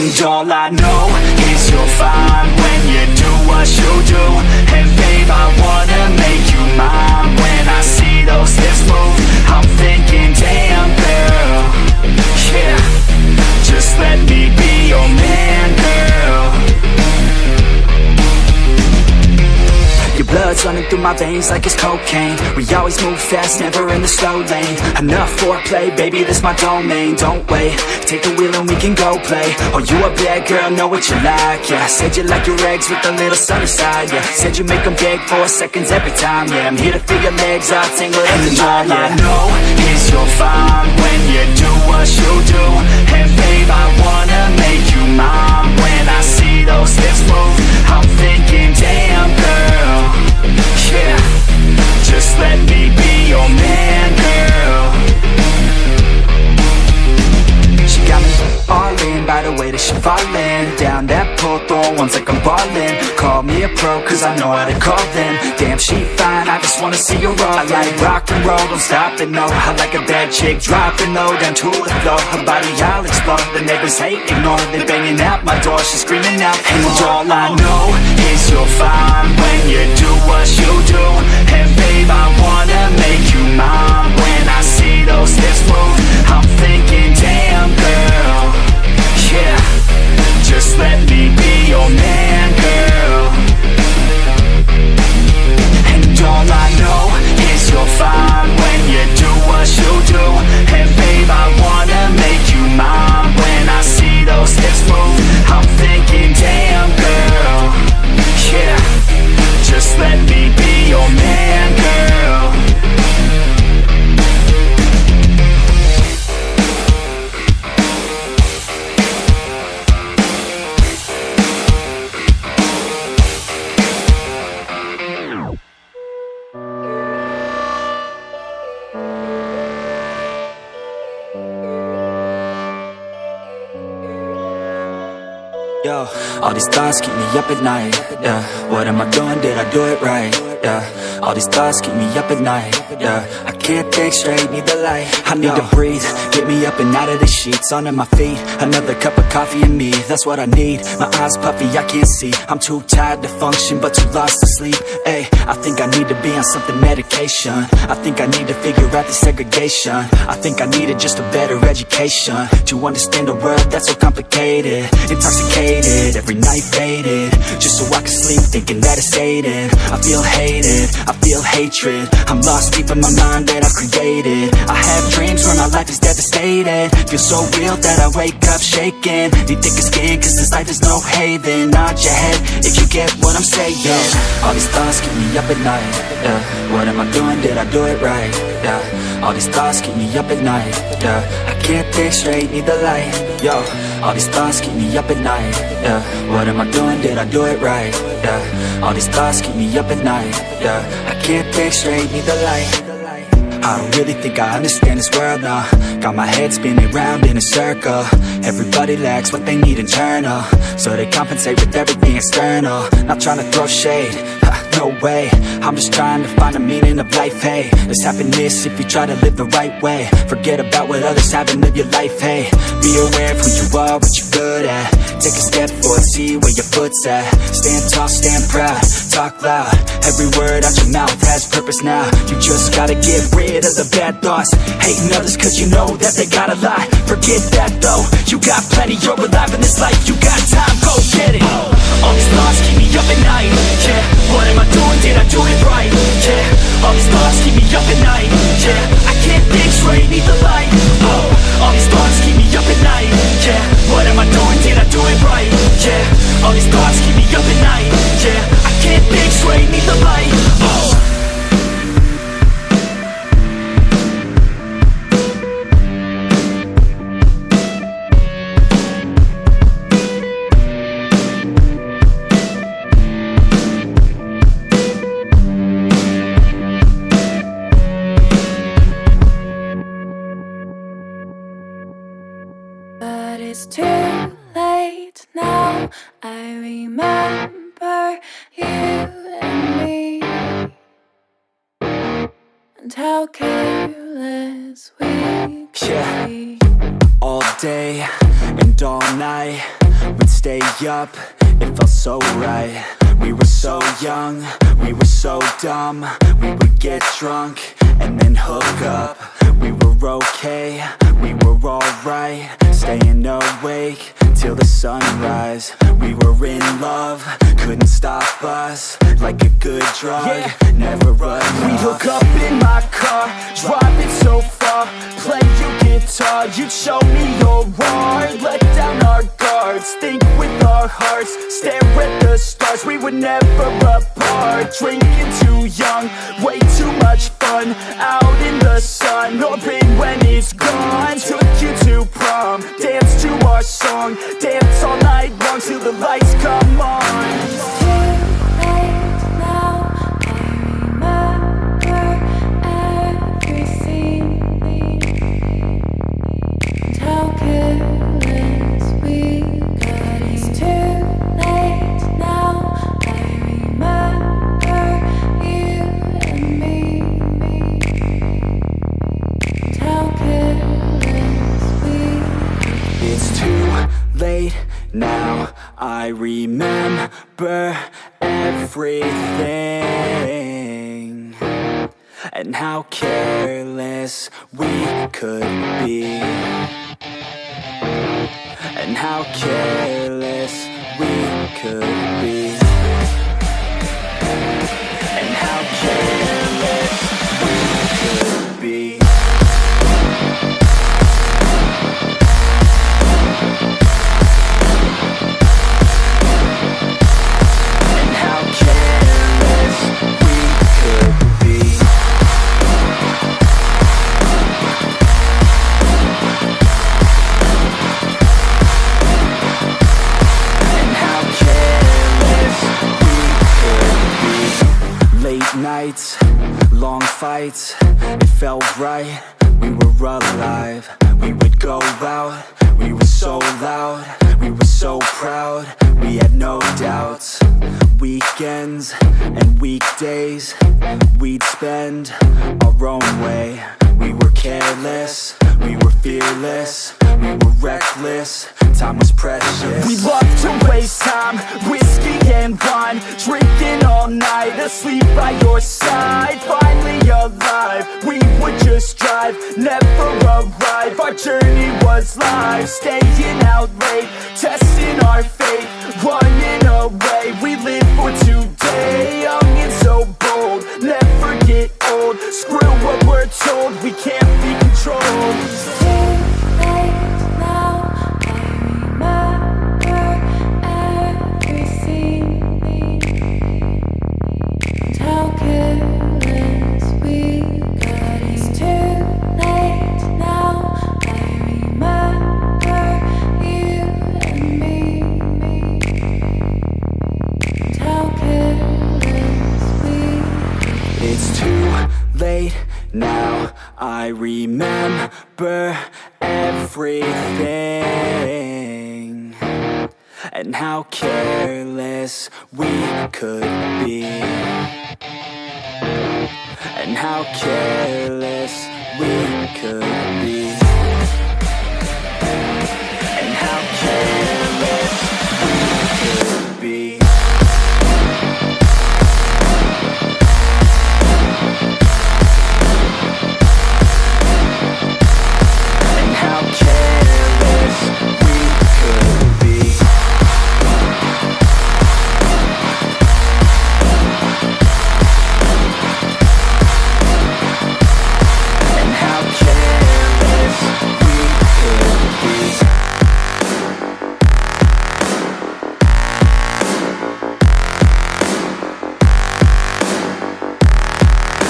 And all I know is you're fine when you do what you do. And babe, I wanna make you mine. When I see those hips move, I'm thinking, damn girl, yeah, just let me be your man, girl. Your blood's running through my veins like it's cocaine. We always move fast, never in the slow lane. Enough foreplay, baby, this my domain. Don't wait, take the wheel and we can go play. Oh, you a bad girl, know what you like, yeah. Said you like your eggs with a little sunny side, yeah. Said you make them beg for seconds every time, yeah. I'm here to feel your legs all tangled in the knot, yeah. And all I know is you're fine when you do what you do. And babe, I wanna make you mine. When I see those hips move, I'm thinking, damn girl, yeah, just let me be your man, girl. She got me falling by the way that she falling down that pole, throwing ones like I'm ballin'. Call me a pro, cause I know how to call them. Damn, she fine, I just wanna see her all. I like rock and roll, don't stop it, no. I like a bad chick, dropping low down to the floor. Her body, I'll explore. The neighbors hate, ignore. They banging out my door, she's screaming out. And all I know is you're fine when you do what you do. And babe, I wanna make you mine. When I see those hips move, I'm thinking, damn girl, yeah, just let me be your man, girl. And all I know is you're fine when you do what you do. And babe, I wanna make you mine. When I see those hips move, I'm thinking, damn girl, yeah, just let me be your man, girl. Yo, all these thoughts keep me up at night, yeah. What am I doing, did I do it right, yeah. All these thoughts keep me up at night, yeah. I can't think straight, need the light. I need to breathe, get me up and out of the sheets. Onto my feet, another cup of coffee and me. That's what I need, my eyes puffy, I can't see. I'm too tired to function, but too lost to sleep. Ay, I think I need to be on something medication. I think I need to figure out the segregation. I think I needed just a better education to understand a world that's so complicated. Intoxicated, every night faded, just so I can sleep thinking that it's Satan. I feel hated, I feel hatred. I'm lost deep in my mind that I've created. I have dreams where my life is devastated. Feel so real that I wake up shaking. Need thicker skin cause this life is no haven. Nod your head if you get what I'm saying. All these thoughts keep me up at night, yeah. What am I doing, did I do it right, yeah. All these thoughts keep me up at night, yeah. I can't think straight, need the light, yo. All these thoughts keep me up at night, yeah. What am I doing, did I do it right, yeah. All these thoughts keep me up at night, yeah. I can't think straight, need the light. I don't really think I understand this world now. Got my head spinning round in a circle. Everybody lacks what they need internal, so they compensate with everything external. Not trying to throw shade, no way. I'm just trying to find the meaning of life, hey. There's happiness if you try to live the right way. Forget about what others have and live your life, hey. Be aware of who you are, what you're good at. Take a step forward, see where your foot's at. Stand tall, stand proud, talk loud. Every word out your mouth has purpose now. You just gotta get rid of the bad thoughts. Hating others cause you know that they got a lie. Forget that though, you got plenty, you're alive in this life. You got time, go get it. All these thoughts keep me up at night, yeah. What am I doing, did I do it right, yeah. All these thoughts keep me up at night, yeah. I can't think straight, need the light. All these thoughts keep me up at night, yeah. What am I doing, did I do it right, yeah. All these thoughts keep me up at night, yeah. I can't think straight, need the light. But it's too late now. I remember you and me, and how careless we could be. All day and all night, could stay up, it felt so right. We were so young, we were so dumb. We would get drunk and then hook up. We were okay, we were alright, staying awake till the sunrise. We were in love, couldn't stop us. Like a good drug, never enough. We hook up in my car, driving so far. Play you guitar, you'd show me your art. Let down our guards, think with our hearts. Stare at the stars, we were never apart. Drinking too young, way too much fun. Out in the sun, hoping when it's gone. Took you to prom, dance to our song. Dance all night long till the lights come on. It's too late now, I remember everything. And how careless we got. It's too late now, I remember you and me. And how careless we got. It's too late now, I remember everything. And how careless we could be. And how careless we could be. And how careless we could be. And how careless we could be. And how careless we could be. Late nights, long fights, it felt right, we were alive. We would go out, we were so loud, we were so proud, we had no doubts. Weekends and weekdays, we'd spend our own way. We were careless, we were fearless, we were reckless, time was precious. We loved to waste time, whiskey and wine. Drinking all night, asleep by your side. Finally alive, we would just drive, never arrive. Our journey was live, staying out late, testing our fate, running away. We live for today, young and so bold. Never get old, screw what we're told. We can't be controlled. It's too late now, I remember everything. And how careless we got. It's too late now, I remember you and me. And how careless we got. It's too late now, I remember everything. And how careless we could be. And how careless we could be. And how careless we could be. And how careless we could be. And how careless we could be.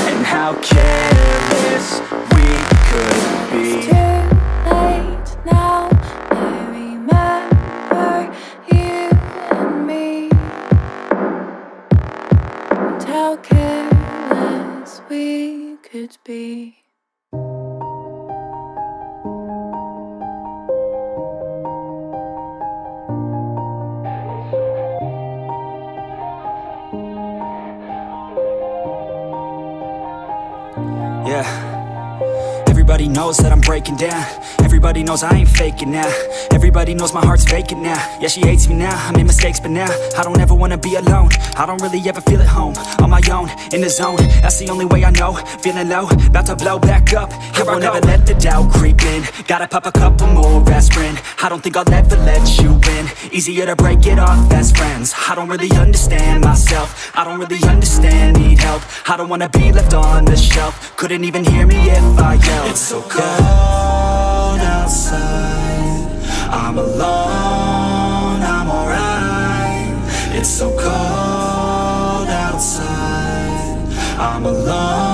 And how careless we could be. It's too late now, I remember you and me. And how careless we could be. Yeah. Everybody knows that I'm breaking down. Everybody knows I ain't faking now. Everybody knows my heart's vacant now. Yeah, she hates me now, I made mistakes but now I don't ever wanna be alone. I don't really ever feel at home. On my own, in the zone, that's the only way I know. Feeling low, about to blow back up. Here I won't ever let the doubt creep in. Gotta pop a couple more aspirin. I don't think I'll ever let you in. Easier to break it off best friends. I don't really understand myself. I don't really understand, need help. I don't wanna be left on the shelf. Couldn't even hear me if I yelled. It's so cold outside. I'm alone, I'm alright. It's so cold outside. I'm alone.